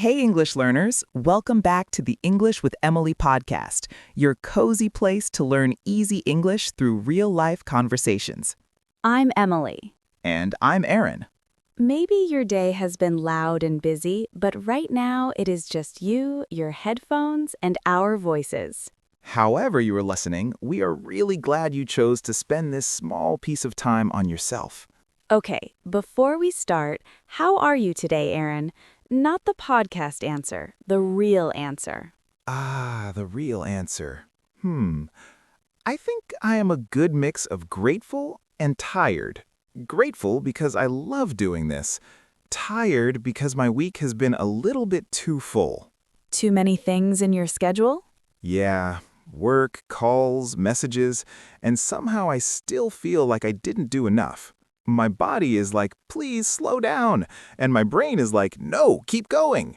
Hey, English learners. Welcome back to the English with Emily podcast, your cozy place to learn easy English through real-life conversations. I'm Emily. And I'm Aaron. Maybe your day has been loud and busy, but right now it is just you, your headphones, and our voices. However you are listening, we are really glad you chose to spend this small piece of time on yourself. Okay, before we start, how are you today, Aaron? Not the podcast answer, the real answer. The real answer. I think I am a good mix of grateful and tired. Grateful because I love doing this. Tired because my week has been a little bit too full. Too many things in your schedule? Yeah, work, calls, messages, and somehow I still feel like I didn't do enough. My body is like, please slow down, and my brain is like, no, keep going.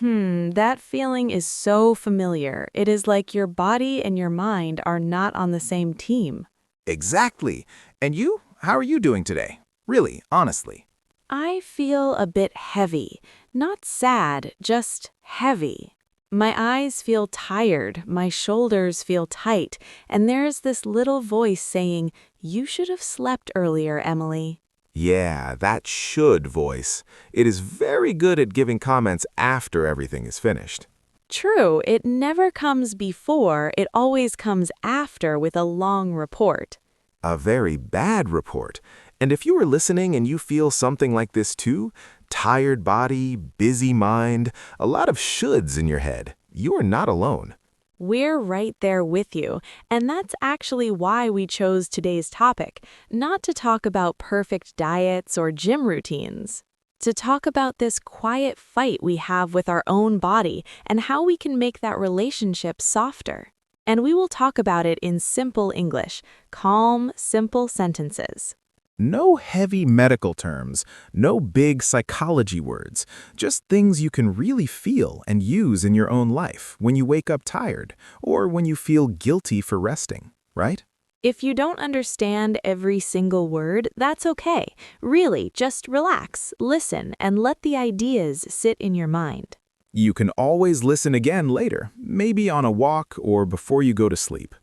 That feeling is so familiar. It is like your body and your mind are not on the same team. Exactly. And you? How are you doing today? Really, honestly. I feel a bit heavy, not sad, just heavy. My eyes feel tired, my shoulders feel tight, and there's this little voice saying, "You should have slept earlier, Emily." Yeah, that should voice. It is very good at giving comments after everything is finished. True, it never comes before, it always comes after with a long report. A very bad report. And if you are listening and you feel something like this too, tired body, busy mind, a lot of shoulds in your head, you are not alone. We're right there with you, and that's actually why we chose today's topic, not to talk about perfect diets or gym routines. To talk about this quiet fight we have with our own body and how we can make that relationship softer. And we will talk about it in simple English, calm, simple sentences. No heavy medical terms, no big psychology words, just things you can really feel and use in your own life when you wake up tired or when you feel guilty for resting, right? If you don't understand every single word, that's okay. Really, just relax, listen, and let the ideas sit in your mind. You can always listen again later, maybe on a walk or before you go to sleep.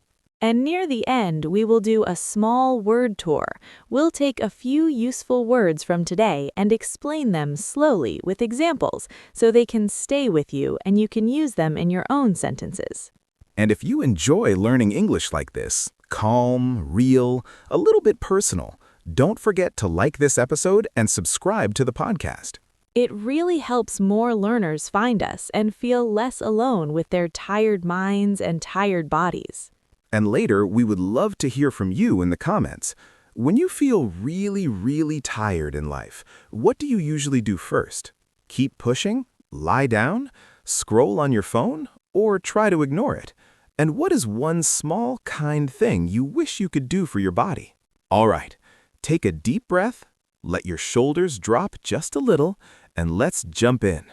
And near the end, we will do a small word tour. We'll take a few useful words from today and explain them slowly with examples so they can stay with you and you can use them in your own sentences. And if you enjoy learning English like this, calm, real, a little bit personal, don't forget to like this episode and subscribe to the podcast. It really helps more learners find us and feel less alone with their tired minds and tired bodies. And later, we would love to hear from you in the comments. When you feel really, really tired in life, what do you usually do first? Keep pushing? Lie down? Scroll on your phone? Or try to ignore it? And what is one small, kind thing you wish you could do for your body? All right, take a deep breath, let your shoulders drop just a little, and let's jump in.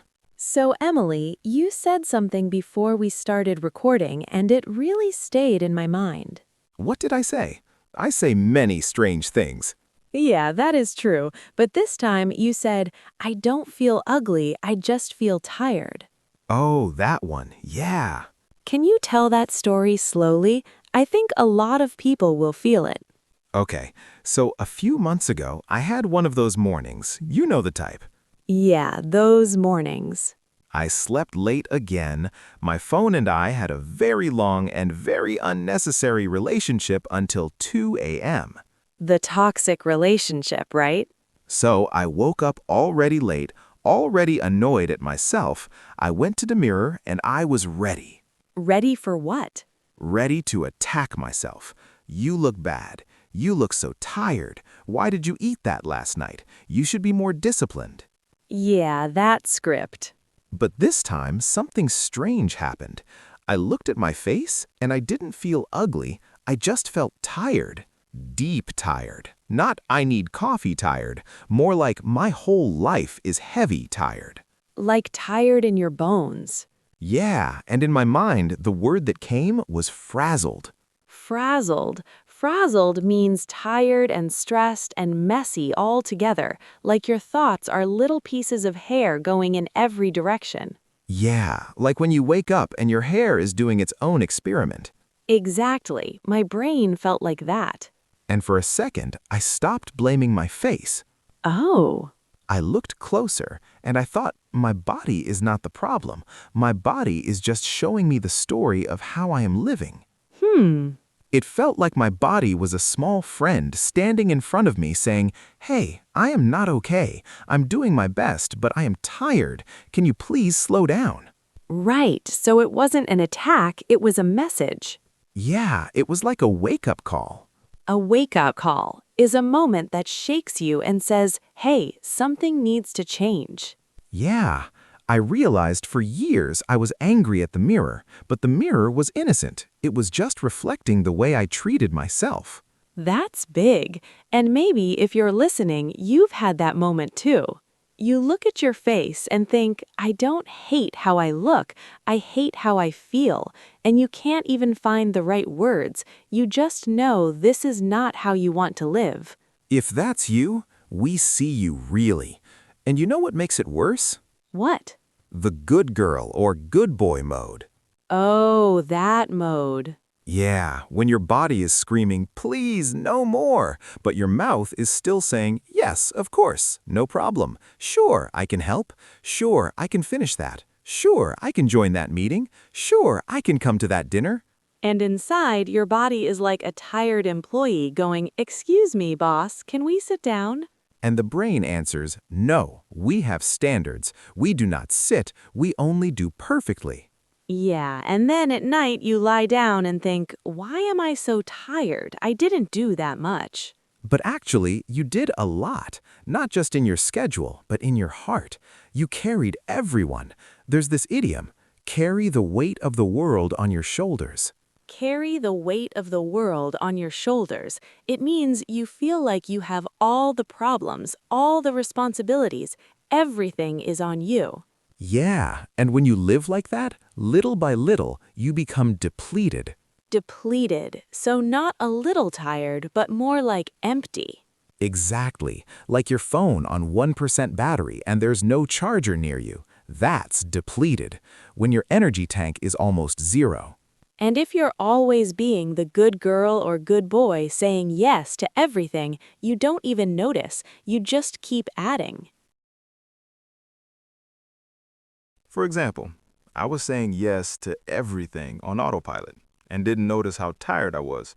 So, Emily, you said something before we started recording, and it really stayed in my mind. What did I say? I say many strange things. Yeah, that is true. But this time you said, "I don't feel ugly, I just feel tired." Oh, that one. Yeah. Can you tell that story slowly? I think a lot of people will feel it. Okay, so a few months ago, I had one of those mornings. You know the type. Yeah, those mornings. I slept late again. My phone and I had a very long and very unnecessary relationship until 2 a.m. The toxic relationship, right? So I woke up already late, already annoyed at myself. I went to the mirror and I was ready. Ready for what? Ready to attack myself. You look bad. You look so tired. Why did you eat that last night? You should be more disciplined. Yeah, that script. But this time, something strange happened. I looked at my face, and I didn't feel ugly. I just felt tired. Deep tired. Not I need coffee tired. More like my whole life is heavy tired. Like tired in your bones. Yeah, and in my mind, the word that came was frazzled. Frazzled. Frazzled means tired and stressed and messy all together, like your thoughts are little pieces of hair going in every direction. Yeah, like when you wake up and your hair is doing its own experiment. Exactly. My brain felt like that. And for a second, I stopped blaming my face. Oh. I looked closer, and I thought, my body is not the problem. My body is just showing me the story of how I am living. Hmm. It felt like my body was a small friend standing in front of me saying, "Hey, I am not okay. I'm doing my best, but I am tired. Can you please slow down?" Right. So it wasn't an attack, it was a message. Yeah, it was like a wake-up call. A wake-up call is a moment that shakes you and says, hey, something needs to change. Yeah, I realized for years I was angry at the mirror, but the mirror was innocent. It was just reflecting the way I treated myself. That's big. And maybe if you're listening, you've had that moment too. You look at your face and think, I don't hate how I look, I hate how I feel. And you can't even find the right words. You just know this is not how you want to live. If that's you, we see you really. And you know what makes it worse? What? The good girl or good boy mode. Oh, that mode. Yeah, when your body is screaming, "Please, no more," but your mouth is still saying, "Yes, of course, no problem. Sure, I can help. Sure, I can finish that. Sure, I can join that meeting. Sure, I can come to that dinner." And inside, your body is like a tired employee going, excuse me, boss, can we sit down? And the brain answers, "No, we have standards. We do not sit, we only do perfectly." Yeah, and then at night you lie down and think, why am I so tired? I didn't do that much. But actually, you did a lot, not just in your schedule, but in your heart. You carried everyone. There's this idiom, carry the weight of the world on your shoulders. Carry the weight of the world on your shoulders. It means you feel like you have all the problems, all the responsibilities. Everything is on you. Yeah, and when you live like that, little by little, you become depleted. Depleted, so not a little tired, but more like empty. Exactly, like your phone on 1% battery and there's no charger near you. That's depleted, when your energy tank is almost zero. And if you're always being the good girl or good boy saying yes to everything, you don't even notice, you just keep adding. For example, I was saying yes to everything on autopilot and didn't notice how tired I was.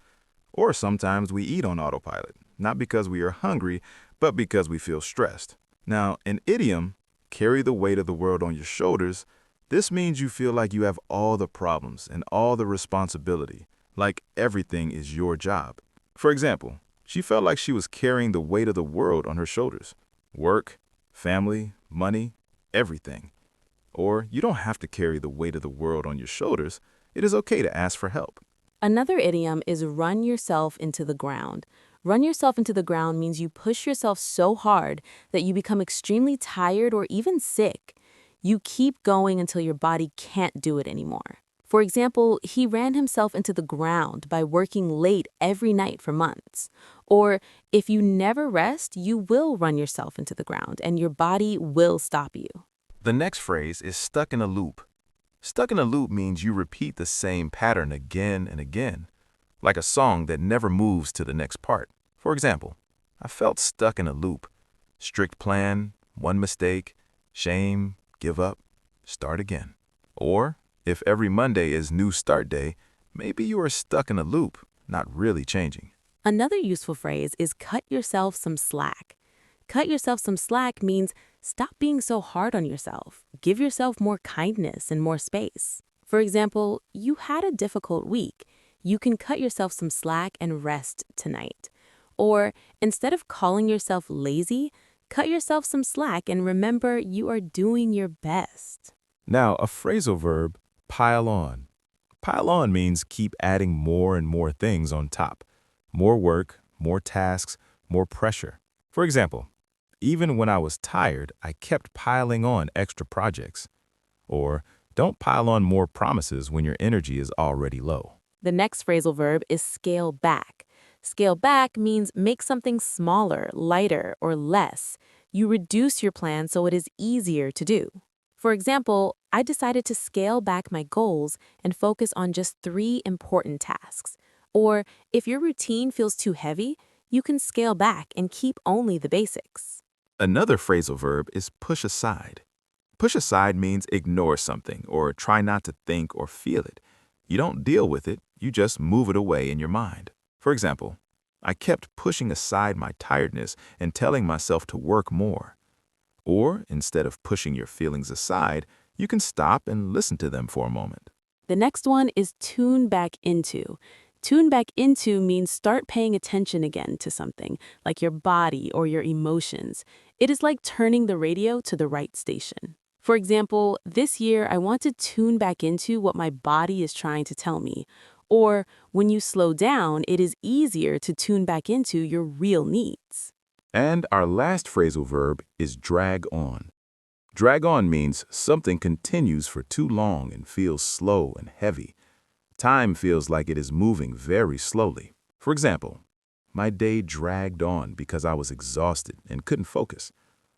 Or sometimes we eat on autopilot, not because we are hungry, but because we feel stressed. Now, an idiom, carry the weight of the world on your shoulders, this means you feel like you have all the problems and all the responsibility, like everything is your job. For example, she felt like she was carrying the weight of the world on her shoulders. Work, family, money, everything. Or you don't have to carry the weight of the world on your shoulders. It is okay to ask for help. Another idiom is run yourself into the ground. Run yourself into the ground means you push yourself so hard that you become extremely tired or even sick. You keep going until your body can't do it anymore. For example, he ran himself into the ground by working late every night for months. Or if you never rest, you will run yourself into the ground and your body will stop you. The next phrase is stuck in a loop. Stuck in a loop means you repeat the same pattern again and again, like a song that never moves to the next part. For example, I felt stuck in a loop. Strict plan, one mistake, shame, give up, start again. Or, if every Monday is new start day, maybe you are stuck in a loop, not really changing. Another useful phrase is cut yourself some slack. Cut yourself some slack means stop being so hard on yourself. Give yourself more kindness and more space. For example, you had a difficult week. You can cut yourself some slack and rest tonight. Or instead of calling yourself lazy, cut yourself some slack and remember you are doing your best. Now, a phrasal verb, pile on. Pile on means keep adding more and more things on top. More work, more tasks, more pressure. For example, even when I was tired, I kept piling on extra projects. Or, don't pile on more promises when your energy is already low. The next phrasal verb is scale back. Scale back means make something smaller, lighter, or less. You reduce your plan so it is easier to do. For example, I decided to scale back my goals and focus on just 3 important tasks. Or if your routine feels too heavy, you can scale back and keep only the basics. Another phrasal verb is push aside. Push aside means ignore something or try not to think or feel it. You don't deal with it, you just move it away in your mind. For example, I kept pushing aside my tiredness and telling myself to work more. Or, instead of pushing your feelings aside, you can stop and listen to them for a moment. The next one is tune back into. Tune back into means start paying attention again to something, like your body or your emotions. It is like turning the radio to the right station. For example, this year I want to tune back into what my body is trying to tell me. Or, when you slow down, it is easier to tune back into your real needs. And our last phrasal verb is drag on. Drag on means something continues for too long and feels slow and heavy. Time feels like it is moving very slowly. For example, my day dragged on because I was exhausted and couldn't focus.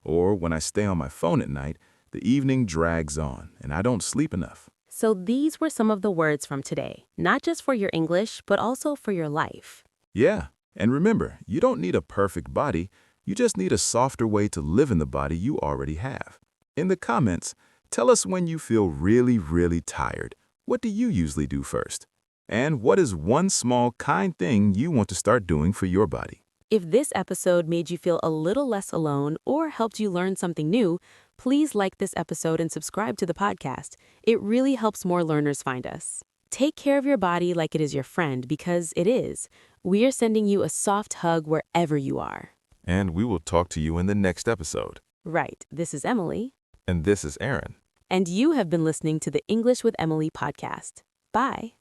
Or when I stay on my phone at night, the evening drags on and I don't sleep enough. So these were some of the words from today, not just for your English, but also for your life. Yeah, and remember, you don't need a perfect body. You just need a softer way to live in the body you already have. In the comments, tell us when you feel really, really tired. What do you usually do first? And what is one small, kind thing you want to start doing for your body? If this episode made you feel a little less alone or helped you learn something new, please like this episode and subscribe to the podcast. It really helps more learners find us. Take care of your body like it is your friend, because it is. We are sending you a soft hug wherever you are. And we will talk to you in the next episode. Right, this is Emily. And this is Aaron. And you have been listening to the English with Emily podcast. Bye.